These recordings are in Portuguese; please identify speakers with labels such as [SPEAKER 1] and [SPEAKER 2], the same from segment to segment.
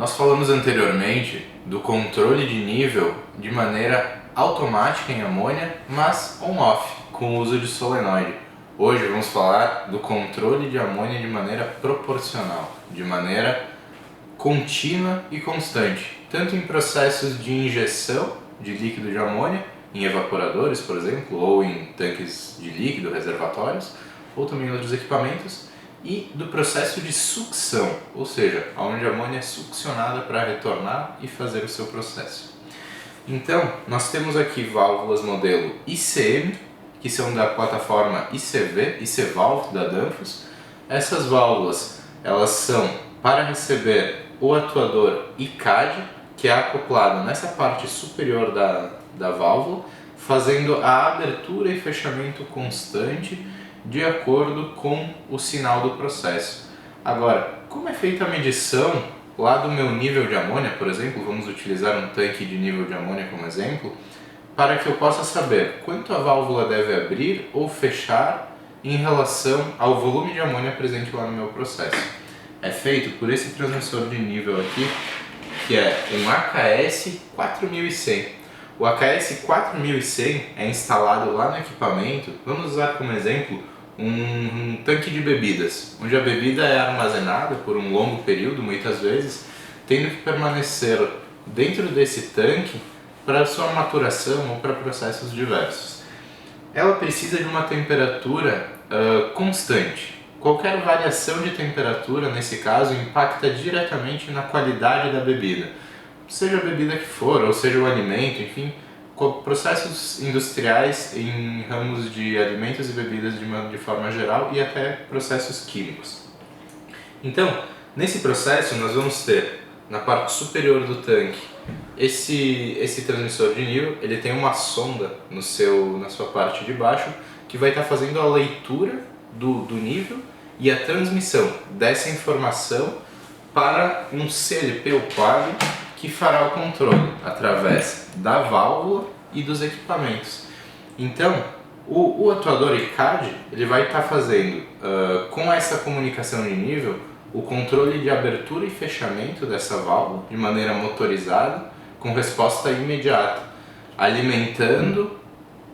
[SPEAKER 1] Nós falamos anteriormente do controle de nível de maneira automática em amônia, mas on-off, com o uso de solenoide. Hoje vamos falar do controle de amônia de maneira proporcional, de maneira contínua e constante, tanto em processos de injeção de líquido de amônia, em evaporadores, por exemplo, ou em tanques de líquido, reservatórios, ou também em outros equipamentos, e do processo de sucção, ou seja, onde a amônia é succionada para retornar e fazer o seu processo. Então, nós temos aqui válvulas modelo ICM, que são da plataforma ICV, ICValve da Danfoss. Essas válvulas, elas são para receber o atuador ICAD, que é acoplado nessa parte superior da válvula, fazendo a abertura e fechamento constante de acordo com o sinal do processo. Agora, como é feita a medição lá do meu nível de amônia, por exemplo, vamos utilizar um tanque de nível de amônia como exemplo, para que eu possa saber quanto a válvula deve abrir ou fechar em relação ao volume de amônia presente lá no meu processo. É feito por esse transmissor de nível aqui, que é um AKS 4100. O AKS 4100 é instalado lá no equipamento. Vamos usar como exemplo um tanque de bebidas, onde a bebida é armazenada por um longo período, muitas vezes, tendo que permanecer dentro desse tanque para sua maturação ou para processos diversos. Ela precisa de uma temperatura constante. Qualquer variação de temperatura, nesse caso, impacta diretamente na qualidade da bebida. Seja a bebida que for, ou seja o alimento, enfim, processos industriais em ramos de alimentos e bebidas de forma geral e até processos químicos. Então, nesse processo nós vamos ter na parte superior do tanque esse transmissor de nível. Ele tem uma sonda na sua parte de baixo que vai estar fazendo a leitura do nível e a transmissão dessa informação para um CLP ou quadro que fará o controle através da válvula e dos equipamentos. Então, o atuador ICAD ele vai estar fazendo, com essa comunicação de nível, o controle de abertura e fechamento dessa válvula de maneira motorizada, com resposta imediata, alimentando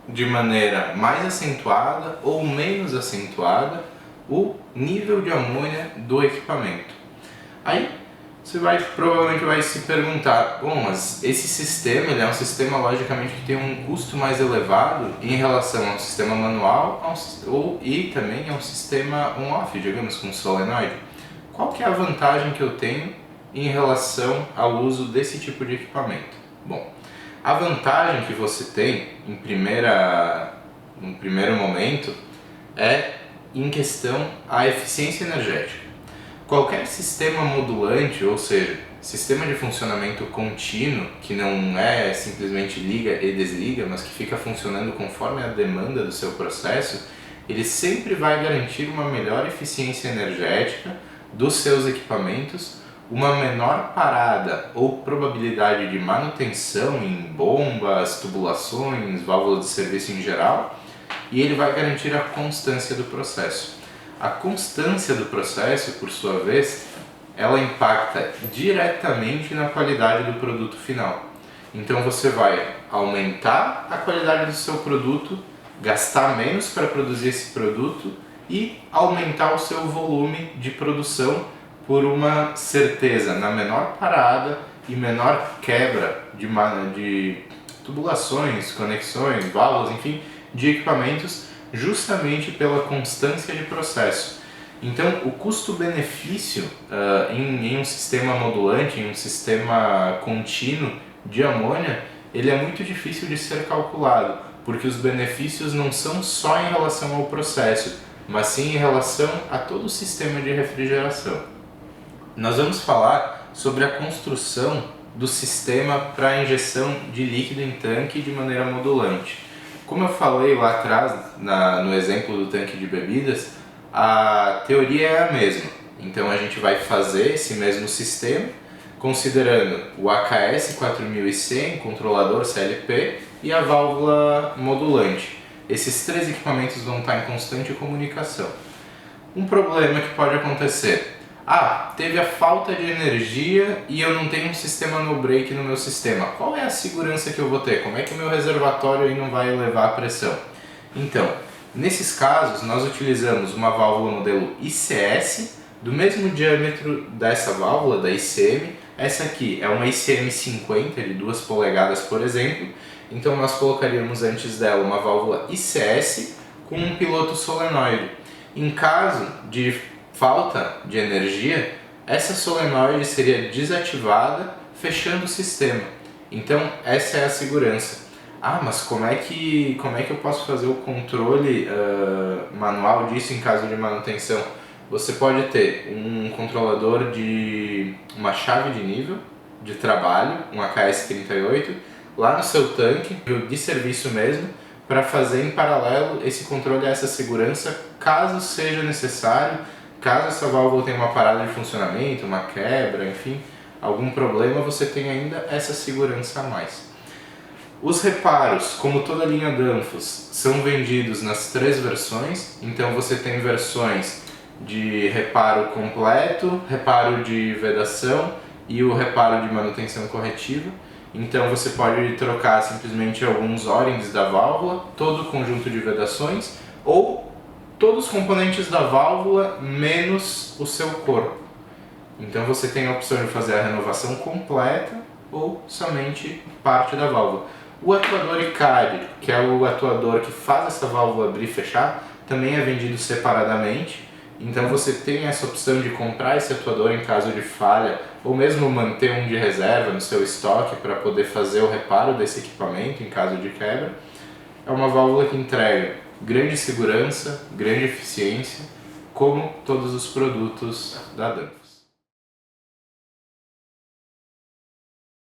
[SPEAKER 1] de maneira mais acentuada ou menos acentuada o nível de amônia do equipamento. Aí você provavelmente vai se perguntar, bom, mas esse sistema ele é um sistema logicamente que tem um custo mais elevado em relação ao sistema manual e também ao sistema on-off, digamos, com solenoide. Qual que é a vantagem que eu tenho em relação ao uso desse tipo de equipamento? Bom, a vantagem que você tem em primeiro momento é em questão à eficiência energética. Qualquer sistema modulante, ou seja, sistema de funcionamento contínuo, que não é simplesmente liga e desliga, mas que fica funcionando conforme a demanda do seu processo, ele sempre vai garantir uma melhor eficiência energética dos seus equipamentos, uma menor parada ou probabilidade de manutenção em bombas, tubulações, válvulas de serviço em geral, e ele vai garantir a constância do processo. A constância do processo, por sua vez, ela impacta diretamente na qualidade do produto final. Então você vai aumentar a qualidade do seu produto, gastar menos para produzir esse produto e aumentar o seu volume de produção por uma certeza na menor parada e menor quebra de tubulações, conexões, válvulas, enfim, de equipamentos, justamente pela constância de processo. Então, o custo-benefício em um sistema modulante, em um sistema contínuo de amônia, ele é muito difícil de ser calculado, porque os benefícios não são só em relação ao processo, mas sim em relação a todo o sistema de refrigeração. Nós vamos falar sobre a construção do sistema para injeção de líquido em tanque de maneira modulante. Como eu falei lá atrás, no exemplo do tanque de bebidas, a teoria é a mesma. Então a gente vai fazer esse mesmo sistema, considerando o AKS 4100, controlador CLP e a válvula modulante. Esses três equipamentos vão estar em constante comunicação. Um problema que pode acontecer: Ah, teve a falta de energia e eu não tenho um sistema no break no meu sistema. Qual é a segurança que eu vou ter? Como é que o meu reservatório aí não vai elevar a pressão? Então, nesses casos, nós utilizamos uma válvula modelo ICS, do mesmo diâmetro dessa válvula, da ICM. Essa aqui é uma ICM 50, de 2 polegadas, por exemplo. Então nós colocaríamos antes dela uma válvula ICS com um piloto solenoide. Em caso de falta de energia, essa solenoide seria desativada, fechando o sistema. Então essa é a segurança. Ah, mas como é que eu posso fazer o controle manual disso em caso de manutenção? Você pode ter um controlador de uma chave de nível de trabalho, um AKS-38, lá no seu tanque, de serviço mesmo, para fazer em paralelo esse controle e essa segurança, caso seja necessário, caso essa válvula tenha uma parada de funcionamento, uma quebra, enfim, algum problema, você tem ainda essa segurança a mais. Os reparos, como toda a linha Danfoss, são vendidos nas 3 versões, então você tem versões de reparo completo, reparo de vedação e o reparo de manutenção corretiva. Então você pode trocar simplesmente alguns O-rings da válvula, todo o conjunto de vedações ou todos os componentes da válvula menos o seu corpo. Então você tem a opção de fazer a renovação completa ou somente parte da válvula. O atuador ICARI, que é o atuador que faz essa válvula abrir e fechar, também é vendido separadamente. Então você tem essa opção de comprar esse atuador em caso de falha ou mesmo manter um de reserva no seu estoque para poder fazer o reparo desse equipamento em caso de quebra. É uma válvula que entrega grande segurança, grande eficiência, como todos os produtos da Danfoss.